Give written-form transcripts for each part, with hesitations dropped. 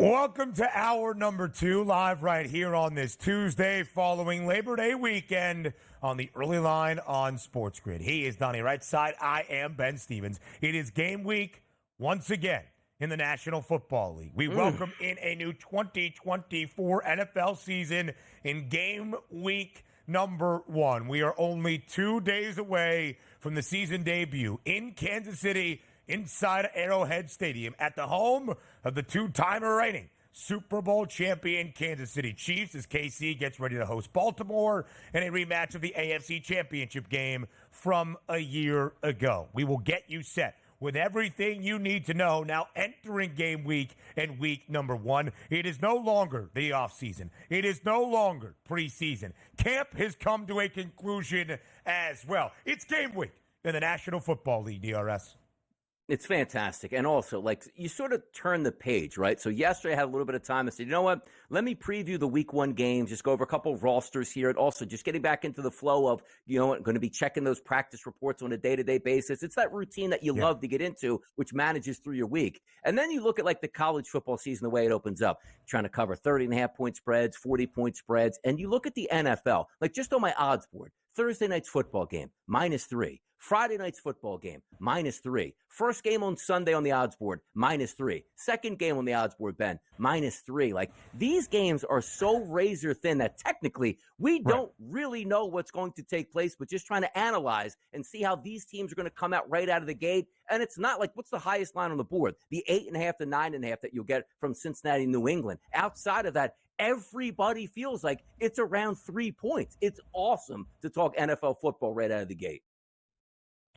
Welcome to hour number 2, live right here on this Tuesday following Labor Day weekend on the early line on SportsGrid. He is Donnie Rightside. I am Ben Stevens. It is game week once again in the National Football League. We welcome in a new 2024 NFL season in game week number 1. We are only 2 days away from the season debut in Kansas City, inside Arrowhead Stadium at the home of the two-time reigning Super Bowl champion Kansas City Chiefs as KC gets ready to host Baltimore in a rematch of the AFC Championship game from a year ago. We will get you set with everything you need to know now entering game week and week number 1. It is no longer the offseason. It is no longer preseason. Camp has come to a conclusion as well. It's game week in the National Football League, DRS. It's fantastic. And also, like, you sort of turn the page, right? So yesterday I had a little bit of time. I said, you know what? Let me preview the week 1 games, just go over a couple of rosters here. And also just getting back into the flow of, you know, going to be checking those practice reports on a day-to-day basis. It's that routine that you love to get into, which manages through your week. And then you look at, like, the college football season, the way it opens up, trying to cover 30.5-point spreads, 40-point spreads. And you look at the NFL, like just on my odds board, Thursday night's football game, -3. Friday night's football game, -3. First game on Sunday on the odds board, -3. Second game on the odds board, Ben, -3. Like, these games are so razor thin that technically we don't really know what's going to take place, but just trying to analyze and see how these teams are going to come out right out of the gate. And it's not like, what's the highest line on the board? The 8.5 to 9.5 that you'll get from Cincinnati, New England. Outside of that, everybody feels like it's around 3 points. It's awesome to talk NFL football right out of the gate.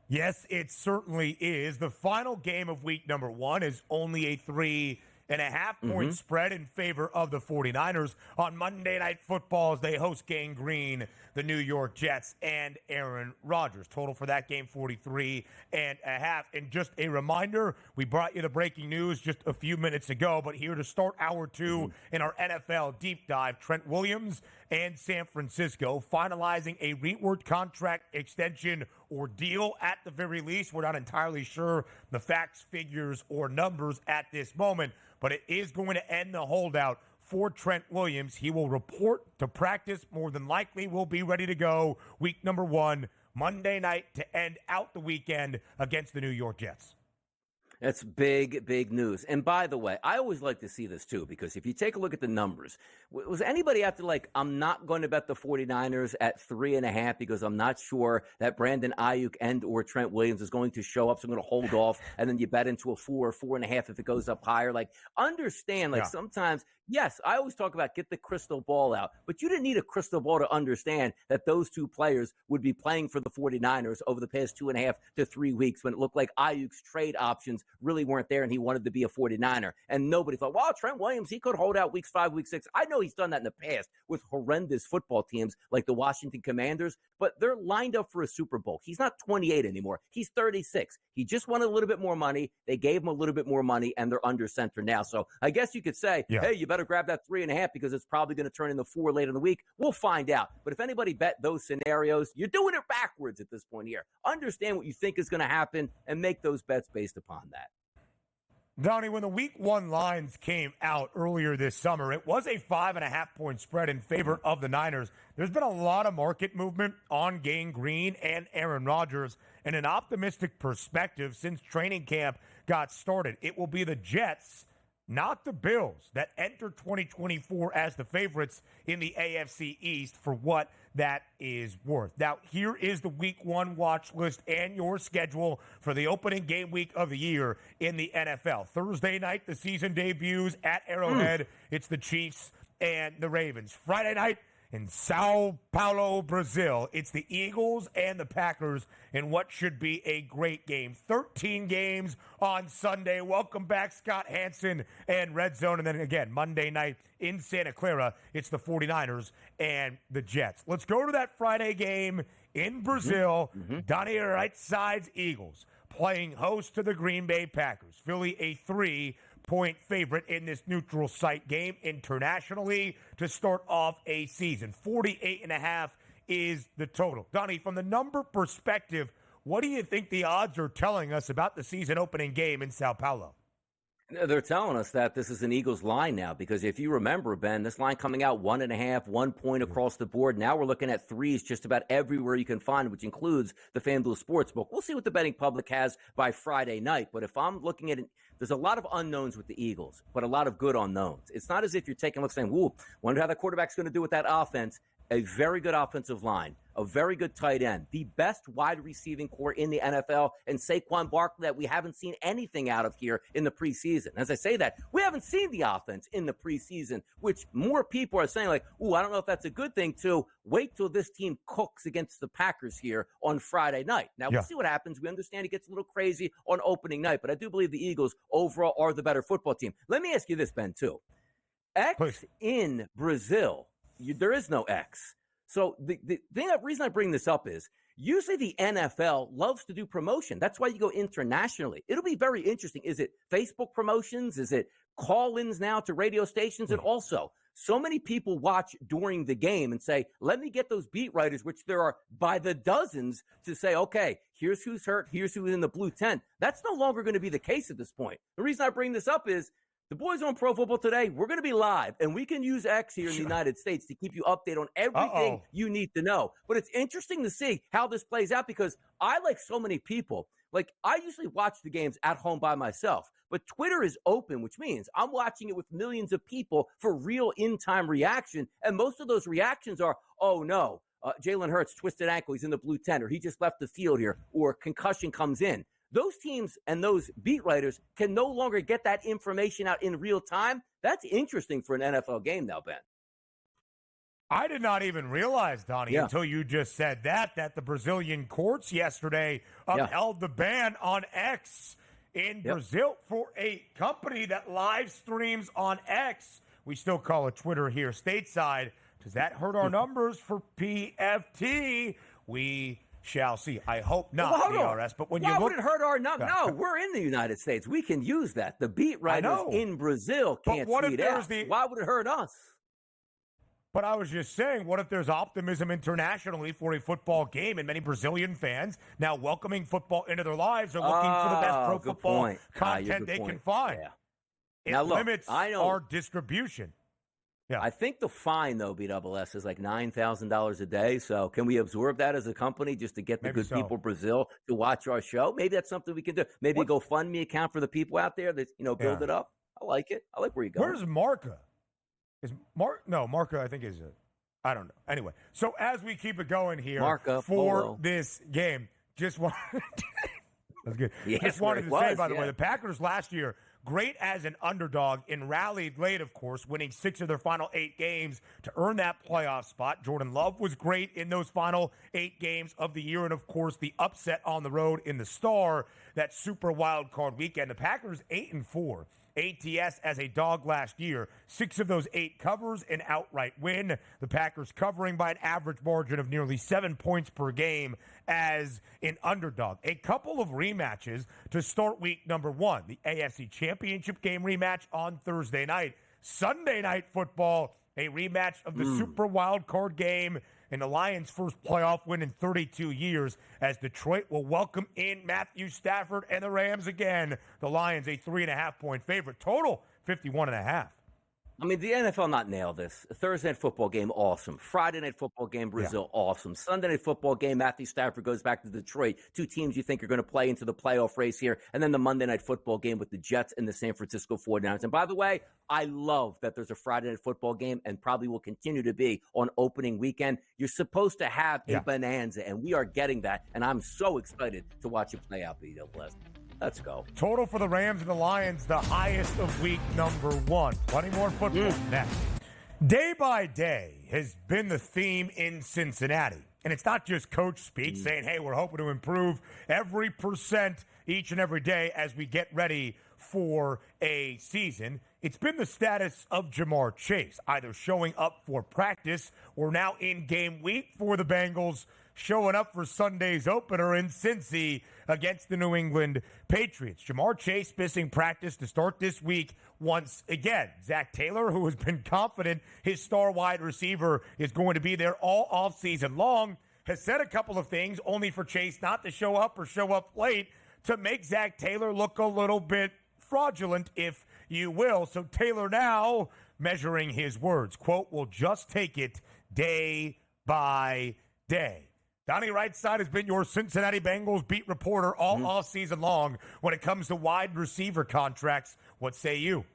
Yes, it certainly is. The final game of week number 1 is only a 3.5-point spread in favor of the 49ers on Monday Night Football as they host Gang Green, the New York Jets, and Aaron Rodgers. Total for that game, 43.5. And just a reminder, we brought you the breaking news just a few minutes ago, but here to start hour 2 in our NFL deep dive, Trent Williams and San Francisco finalizing a reward contract extension or deal at the very least. We're not entirely sure the facts, figures, or numbers at this moment, but it is going to end the holdout for Trent Williams. He will report to practice, more than likely will be ready to go week number 1, Monday night to end out the weekend against the New York Jets. That's big, big news. And by the way, I always like to see this too, because if you take a look at the numbers, was anybody out there like, I'm not going to bet the 49ers at 3.5 because I'm not sure that Brandon Ayuk and or Trent Williams is going to show up, so I'm going to hold off, and then you bet into a 4 or 4.5 if it goes up higher. Like, understand, like sometimes, yes, I always talk about get the crystal ball out, but you didn't need a crystal ball to understand that those two players would be playing for the 49ers over the past 2.5 to 3 weeks when it looked like Ayuk's trade options really weren't there and he wanted to be a 49er. And nobody thought, well, Trent Williams, he could hold out weeks 5, week 6. I know he's done that in the past with horrendous football teams like the Washington Commanders, but they're lined up for a Super Bowl. He's not 28 anymore. He's 36. He just wanted a little bit more money. They gave him a little bit more money, and they're under center now. So I guess you could say, hey, you better grab that 3.5 because it's probably going to turn into 4 later in the week. We'll find out. But if anybody bet those scenarios, you're doing it backwards at this point here. Understand what you think is going to happen and make those bets based upon that. Donnie, when the week 1 lines came out earlier this summer, it was a 5.5-point spread in favor of the Niners. There's been a lot of market movement on Gang Green and Aaron Rodgers, and an optimistic perspective since training camp got started. It will be the Jets, not the Bills, that enter 2024 as the favorites in the AFC East for what that is worth. Now, here is the week 1 watch list and your schedule for the opening game week of the year in the NFL. Thursday night, the season debuts at Arrowhead. It's the Chiefs and the Ravens. Friday night, in Sao Paulo, Brazil, it's the Eagles and the Packers in what should be a great game. 13 games on Sunday. Welcome back, Scott Hanson and Red Zone. And then again, Monday night in Santa Clara, it's the 49ers and the Jets. Let's go to that Friday game in Brazil. Donnie Right-Side's Eagles playing host to the Green Bay Packers. Philly a 3-point favorite in this neutral site game internationally to start off a season. 48.5 is the total. Donnie, from the number perspective, what do you think the odds are telling us about the season opening game in Sao Paulo? They're telling us that this is an Eagles line now because if you remember, Ben, this line coming out 1.5, 1 point across the board. Now we're looking at threes just about everywhere you can find, which includes the FanDuel Sportsbook. We'll see what the betting public has by Friday night. But if I'm looking at it, there's a lot of unknowns with the Eagles, but a lot of good unknowns. It's not as if you're taking a look saying, "Whoa, wonder how the quarterback's going to do with that offense." A very good offensive line, a very good tight end, the best wide receiving core in the NFL, and Saquon Barkley that we haven't seen anything out of here in the preseason. As I say that, we haven't seen the offense in the preseason, which more people are saying like, "Ooh, I don't know if that's a good thing," to wait till this team cooks against the Packers here on Friday night. Now, we'll see what happens. We understand it gets a little crazy on opening night, but I do believe the Eagles overall are the better football team. Let me ask you this, Ben, too. X in Brazil, there is no X. So the reason I bring this up is usually the NFL loves to do promotion. That's why you go internationally. It'll be very interesting. Is it Facebook promotions? Is it call-ins now to radio stations? And also, so many people watch during the game and say, let me get those beat writers, which there are by the dozens, to say, okay, here's who's hurt, here's who's in the blue tent. That's no longer going to be the case at this point. The reason I bring this up is the boys on Pro Football Today, we're going to be live, and we can use X here in the United States to keep you updated on everything you need to know. But it's interesting to see how this plays out because I, like so many people, like I usually watch the games at home by myself, but Twitter is open, which means I'm watching it with millions of people for real in-time reaction, and most of those reactions are, oh, no, Jalen Hurts twisted ankle, he's in the blue tent, or he just left the field here, or concussion comes in. Those teams and those beat writers can no longer get that information out in real time. That's interesting for an NFL game now, Ben. I did not even realize, Donnie, until you just said that the Brazilian courts yesterday upheld the ban on X in Brazil for a company that live streams on X. We still call it Twitter here stateside. Does that hurt our numbers for PFT? We shall see. I hope not, DRS. But when you look, would it hurt our numbers? No, we're in the United States. We can use that. The beat writers in Brazil can't tweet out. Why would it hurt us? But I was just saying, what if there's optimism internationally for a football game and many Brazilian fans now welcoming football into their lives are looking for the best pro football content they can find. Yeah. It limits our distribution. Yeah. I think the fine, though, BSS, is like $9,000 a day. So can we absorb that as a company just to get the good people of Brazil to watch our show? Maybe that's something we can do. Maybe a GoFundMe account for the people out there that, build it up. I like it. I like where you're going. Where's Marca? Marca, I think is it. I don't know. Anyway, so as we keep it going here this game, just want that's good. Yes, just wanted to say, by the way, the Packers last year, great as an underdog and rallied late, of course, winning 6 of their final 8 games to earn that playoff spot. Jordan Love was great in those final 8 games of the year. And, of course, the upset on the road in the Star, that super wild card weekend. The Packers 8-4. ATS as a dog last year. 6 of those 8 covers, an outright win. The Packers covering by an average margin of nearly 7 points per game as an underdog. A couple of rematches to start week number 1. The AFC Championship game rematch on Thursday night. Sunday night football, a rematch of the Super Wild Card game and the Lions' first playoff win in 32 years as Detroit will welcome in Matthew Stafford and the Rams again. The Lions, a 3.5-point favorite. Total, 51.5. I mean, the NFL not nailed this. Thursday night football game, awesome. Friday night football game, Brazil, awesome. Sunday night football game, Matthew Stafford goes back to Detroit. 2 teams you think are going to play into the playoff race here. And then the Monday night football game with the Jets and the San Francisco 49ers. And by the way, I love that there's a Friday night football game and probably will continue to be on opening weekend. You're supposed to have a bonanza, and we are getting that. And I'm so excited to watch it play out, BWS. Let's go. Total for the Rams and the Lions, the highest of week number 1. Plenty more football next. Day by day has been the theme in Cincinnati. And it's not just coach speak saying, hey, we're hoping to improve every percent each and every day as we get ready for a season. It's been the status of MarrChase, either showing up for practice or now in game week for the Bengals, showing up for Sunday's opener in Cincy against the New England Patriots. MarrChase missing practice to start this week once again. Zach Taylor, who has been confident his star wide receiver is going to be there all offseason long, has said a couple of things only for Chase not to show up or show up late to make Zach Taylor look a little bit fraudulent, if you will. So Taylor now measuring his words. Quote, we'll just take it day by day. Donnie Rightside has been your Cincinnati Bengals beat reporter all offseason long when it comes to wide receiver contracts. What say you?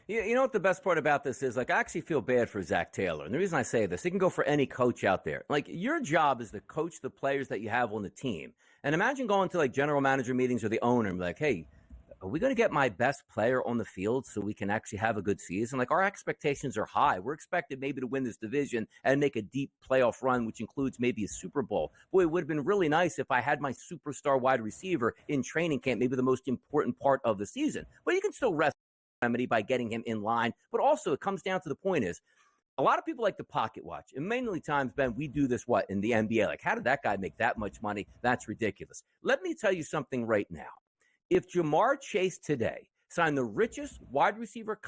You know what the best part about this is? Like, I actually feel bad for Zach Taylor. And the reason I say this, it can go for any coach out there. Like, your job is to coach the players that you have on the team. And imagine going to, like, general manager meetings or the owner and be like, hey, are we going to get my best player on the field so we can actually have a good season? Like, our expectations are high. We're expected maybe to win this division and make a deep playoff run, which includes maybe a Super Bowl. Boy, it would have been really nice if I had my superstar wide receiver in training camp, maybe the most important part of the season. But you can still rest remedy by getting him in line. But also, it comes down to the point is, a lot of people like to pocket watch. And mainly times, Ben, we do this, in the NBA? Like, how did that guy make that much money? That's ridiculous. Let me tell you something right now. If MarrChase today signed the richest wide receiver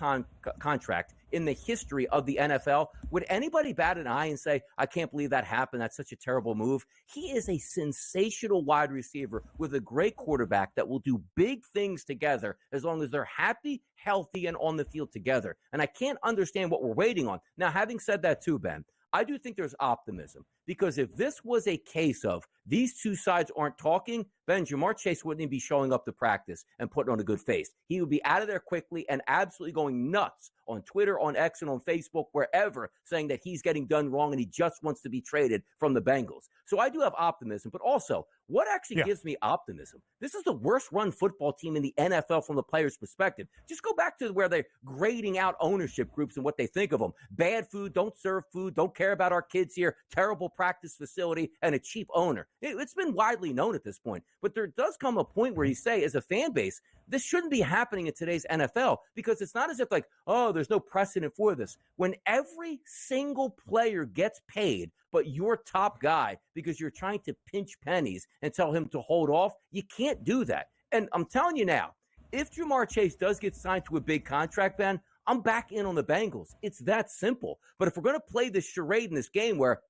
contract in the history of the NFL, would anybody bat an eye and say, I can't believe that happened? That's such a terrible move. He is a sensational wide receiver with a great quarterback that will do big things together as long as they're happy, healthy, and on the field together. And I can't understand what we're waiting on. Now, having said that too, Ben, I do think there's optimism, because if this was a case of these two sides aren't talking, Ben, MarrChase wouldn't even be showing up to practice and putting on a good face. He would be out of there quickly and absolutely going nuts on Twitter, on X, and on Facebook, wherever, saying that he's getting done wrong and he just wants to be traded from the Bengals. So I do have optimism, but also, what actually gives me optimism? This is the worst run football team in the NFL from the player's perspective. Just go back to where they're grading out ownership groups and what they think of them. Bad food, don't serve food, don't care about our kids here, terrible practice facility, and a cheap owner. It's been widely known at this point. But there does come a point where you say, as a fan base, this shouldn't be happening in today's NFL, because it's not as if like, oh, there's no precedent for this. When every single player gets paid, but your top guy, because you're trying to pinch pennies and tell him to hold off, you can't do that. And I'm telling you now, if MarrChase does get signed to a big contract, Ben, I'm back in on the Bengals. It's that simple. But if we're going to play this charade in this game where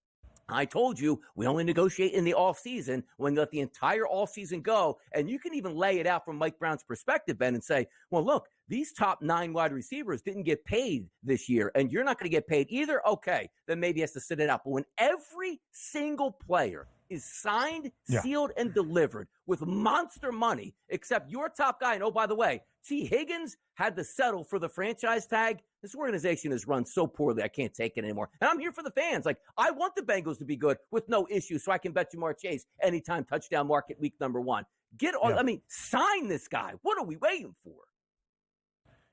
I told you we only negotiate in the offseason, when let the entire offseason go, and you can even lay it out from Mike Brown's perspective, Ben, and say, well, look, these top 9 wide receivers didn't get paid this year, and you're not going to get paid either. Okay, then maybe he has to sit it out. But when every single player is signed, sealed, and delivered with monster money, except your top guy, and oh, by the way, T. Higgins had to settle for the franchise tag. This organization is run so poorly, I can't take it anymore. And I'm here for the fans. Like, I want the Bengals to be good with no issues, so I can bet you MarrChase anytime touchdown market week number 1. Get on. I mean, sign this guy. What are we waiting for?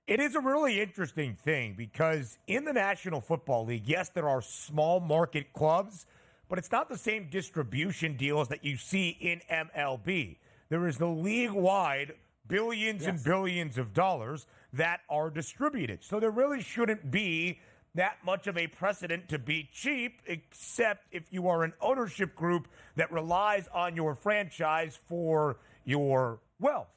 It is a really interesting thing, because in the National Football League, yes, there are small market clubs, but it's not the same distribution deals that you see in MLB. There is the league-wide billions and billions of dollars that are distributed. So there really shouldn't be that much of a precedent to be cheap, except if you are an ownership group that relies on your franchise for your wealth.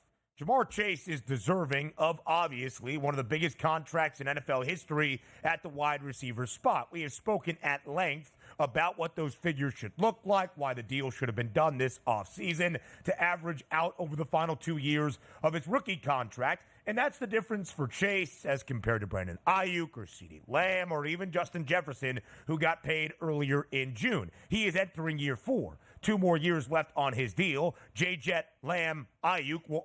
MarrChase is deserving of, obviously, one of the biggest contracts in NFL history at the wide receiver spot. We have spoken at length about what those figures should look like, why the deal should have been done this offseason to average out over the final 2 years of his rookie contract. And that's the difference for Chase as compared to Brandon Ayuk or CeeDee Lamb or even Justin Jefferson, who got paid earlier in June. He is entering year 4. 2 more years left on his deal. J-Jet, Lamb, Ayuk were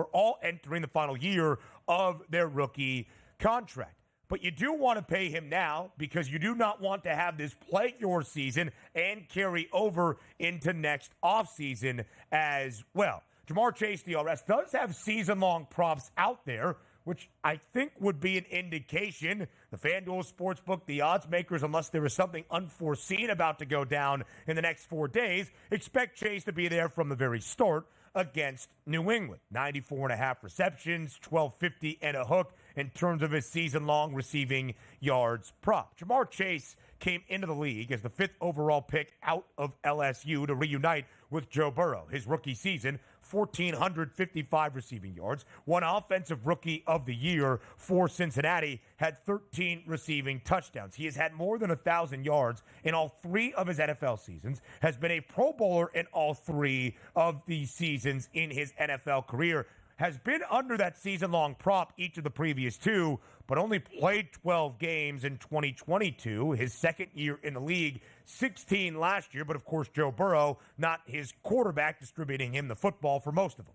all entering the final year of their rookie contract. But you do want to pay him now, because you do not want to have this plague your season and carry over into next offseason as well. MarrChase, DRS, does have season-long props out there, which I think would be an indication. The FanDuel Sportsbook, the odds makers, unless there is something unforeseen about to go down in the next 4 days, expect Chase to be there from the very start against New England. 94.5 receptions, 1,250 and a hook in terms of his season-long receiving yards prop. MarrChase came into the league as the 5th overall pick out of LSU to reunite with Joe Burrow. His rookie season, 1,455 receiving yards, won Offensive Rookie of the Year for Cincinnati, had 13 receiving touchdowns. He has had more than 1,000 yards in all 3 of his NFL seasons, has been a Pro Bowler in all 3 of the seasons in his NFL career. has been under that season-long prop each of the previous two, but only played 12 games in 2022, his second year in the league, 16 last year. But, of course, Joe Burrow, not his quarterback, distributing him the football for most of them.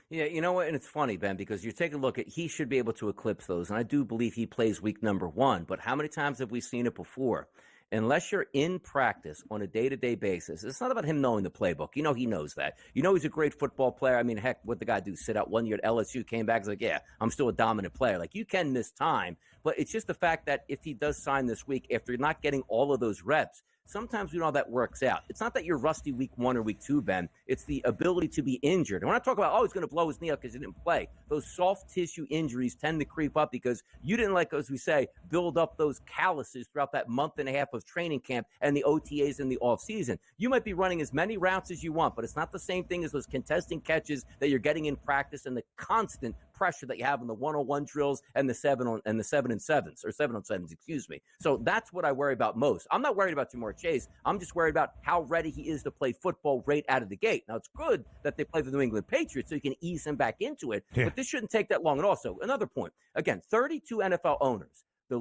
Yeah, you know what? And it's funny, Ben, because you take a look at, he should be able to eclipse those. And I do believe he plays week number 1. But how many times have we seen it before? Unless you're in practice on a day-to-day basis, it's not about him knowing the playbook. You know he knows that. You know he's a great football player. I mean, heck, what'd the guy do? Sit out 1 year at LSU, came back, he's like, yeah, I'm still a dominant player. Like, you can miss time, but it's just the fact that if he does sign this week, after not getting all of those reps, sometimes we know how that works out. It's not that you're rusty week 1 or week 2, Ben. It's the ability to be injured. And when I talk about, he's going to blow his knee up because he didn't play, those soft tissue injuries tend to creep up because you didn't, like, as we say, build up those calluses throughout that month and a half of training camp and the OTAs in the offseason. You might be running as many routes as you want, but it's not the same thing as those contesting catches that you're getting in practice and the constant pressure that you have in the 1-on-1 drills and the 7-on-7s or 7-on-7s, excuse me. So that's what I worry about most. I'm not worried about MarrChase. I'm just worried about how ready he is to play football right out of the gate. Now, it's good that they play the New England Patriots so you can ease him back into it, but this shouldn't take that long. And also, another point, again, 32 NFL owners. The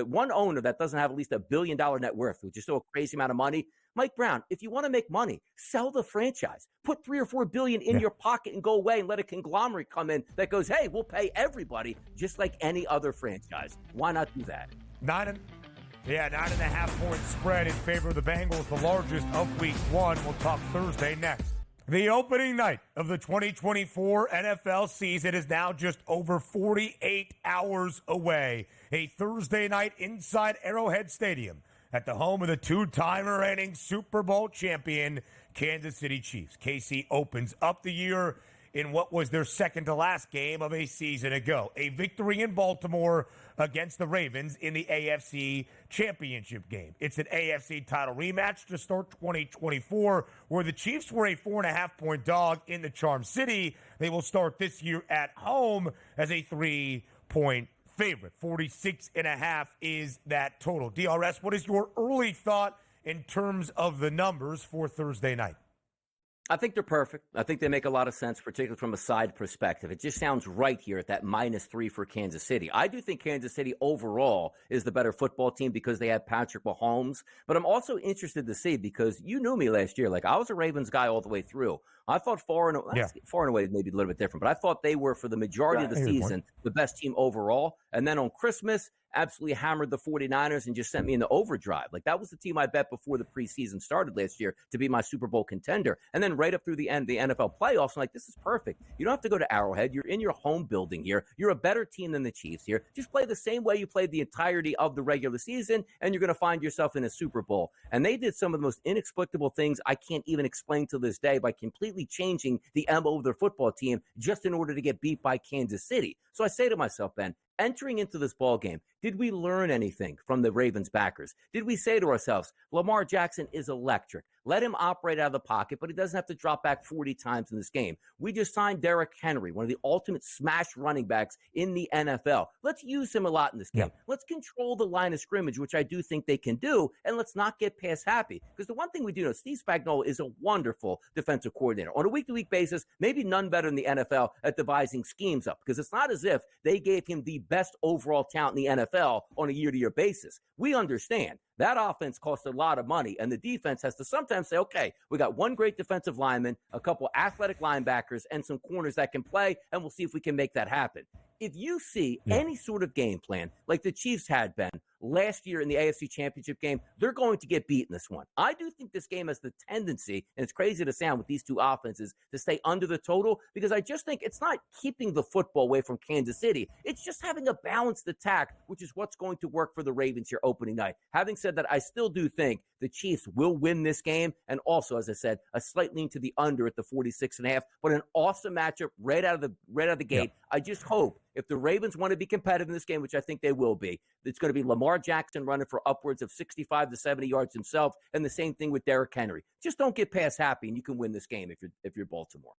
one owner that doesn't have at least $1 billion net worth, which is still a crazy amount of money, Mike Brown, if you want to make money, sell the franchise. Put $3 or $4 billion in your pocket and go away and let a conglomerate come in that goes, hey, we'll pay everybody just like any other franchise. Why not do that? 9.5-point spread in favor of the Bengals, the largest of week 1. We'll talk Thursday next. The opening night of the 2024 NFL season is now just over 48 hours away. A Thursday night inside Arrowhead Stadium at the home of the two-time reigning Super Bowl champion Kansas City Chiefs. KC opens up the year in what was their second-to-last game of a season ago. A victory in Baltimore against the Ravens in the AFC Championship game. It's an AFC title rematch to start 2024, where the Chiefs were a 4.5-point dog in the Charm City. They will start this year at home as a 3-point favorite. 46.5 is that total. DRS, what is your early thought in terms of the numbers for Thursday night? I think they're perfect. I think they make a lot of sense, particularly from a side perspective. It just sounds right here at that -3 for Kansas City. I do think Kansas City overall is the better football team because they have Patrick Mahomes. But I'm also interested to see, because you knew me last year. Like, I was a Ravens guy all the way through. I thought far and away maybe a little bit different, but I thought they were, for the majority of the season, the best team overall. And then on Christmas, absolutely hammered the 49ers and just sent me into overdrive. Like, that was the team I bet before the preseason started last year to be my Super Bowl contender. And then right up through the end, the NFL playoffs, I'm like, this is perfect. You don't have to go to Arrowhead. You're in your home building here. You're a better team than the Chiefs here. Just play the same way you played the entirety of the regular season, and you're going to find yourself in a Super Bowl. And they did some of the most inexplicable things I can't even explain to this day by completely changing the MO of their football team just in order to get beat by Kansas City. So I say to myself, Ben, entering into this ball game, did we learn anything from the Ravens backers? Did we say to ourselves, Lamar Jackson is electric. Let him operate out of the pocket, but he doesn't have to drop back 40 times in this game. We just signed Derrick Henry, one of the ultimate smash running backs in the NFL. Let's use him a lot in this game. Let's control the line of scrimmage, which I do think they can do, and let's not get past happy. Because the one thing we do know, Steve Spagnuolo is a wonderful defensive coordinator. On a week-to-week basis, maybe none better in the NFL at devising schemes up, because it's not as if they gave him the best overall talent in the NFL on a year-to-year basis. We understand that offense costs a lot of money, and the defense has to sometimes say, okay, we got one great defensive lineman, a couple athletic linebackers, and some corners that can play, and we'll see if we can make that happen. If you see any sort of game plan like the Chiefs had, Ben, last year in the AFC Championship game, they're going to get beat in this one. I do think this game has the tendency, and it's crazy to sound with these two offenses, to stay under the total, because I just think it's not keeping the football away from Kansas City. It's just having a balanced attack, which is what's going to work for the Ravens here opening night. Having said that, I still do think the Chiefs will win this game, and also, as I said, a slight lean to the under at the 46.5, but an awesome matchup right out of the gate. I just hope, if the Ravens want to be competitive in this game, which I think they will be, it's going to be Lamar Jackson running for upwards of 65 to 70 yards himself, and the same thing with Derrick Henry. Just don't get past happy, and you can win this game if you're Baltimore.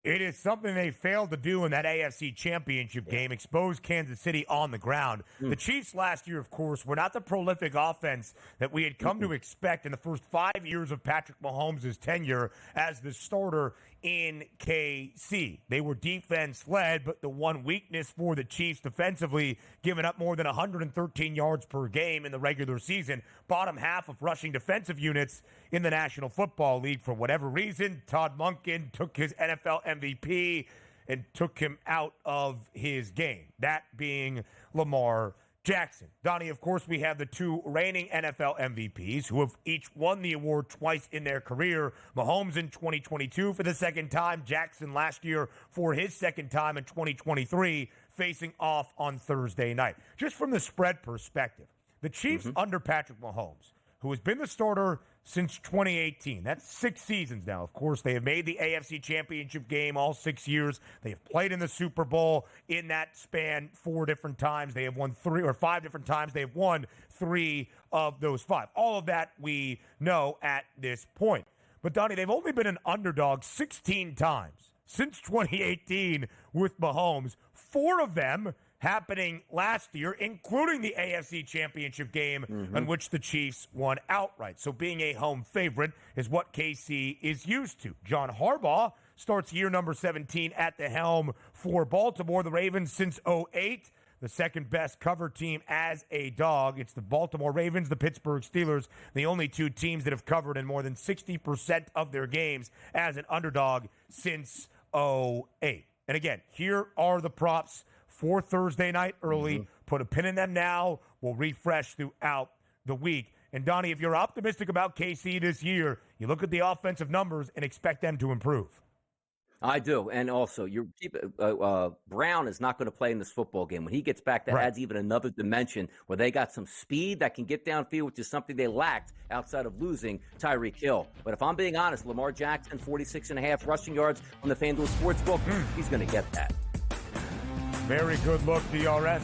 It is something they failed to do in that AFC Championship game, expose Kansas City on the ground. The Chiefs last year, of course, were not the prolific offense that we had come to expect in the first 5 years of Patrick Mahomes' tenure as the starter in KC. They were defense-led, but the one weakness for the Chiefs defensively, giving up more than 113 yards per game in the regular season, bottom half of rushing defensive units in the National Football League. For whatever reason, Todd Monken took his NFL MVP and took him out of his game, that being Lamar Jackson. Donnie, of course, we have the two reigning NFL MVPs who have each won the award twice in their career. Mahomes in 2022 for the second time, Jackson last year for his second time in 2023, facing off on Thursday night. Just from the spread perspective, the Chiefs under Patrick Mahomes, who has been the starter since 2018. That's 6 seasons now. Of course, they have made the AFC Championship game all 6 years. They have played in the Super Bowl in that span 4 different times. They have won 3 or 5 different times. They have won 3 of those 5. All of that we know at this point. But, Donnie, they've only been an underdog 16 times since 2018 with Mahomes. 4 of them happening last year, including the AFC Championship game in which the Chiefs won outright. So being a home favorite is what KC is used to. John Harbaugh starts year number 17 at the helm for Baltimore. The Ravens since 2008, the second best cover team as a dog. It's the Baltimore Ravens, the Pittsburgh Steelers, the only 2 teams that have covered in more than 60% of their games as an underdog since 2008. And again, here are the props for Thursday night early. Put a pin in them now. We'll refresh throughout the week. And, Donnie, if you're optimistic about KC this year, you look at the offensive numbers and expect them to improve. I do. And also, Brown is not going to play in this football game. When he gets back, that adds even another dimension where they got some speed that can get downfield, which is something they lacked outside of losing Tyreek Hill. But if I'm being honest, Lamar Jackson, 46.5 rushing yards on the FanDuel Sportsbook, he's going to get that. Very good look, DRS.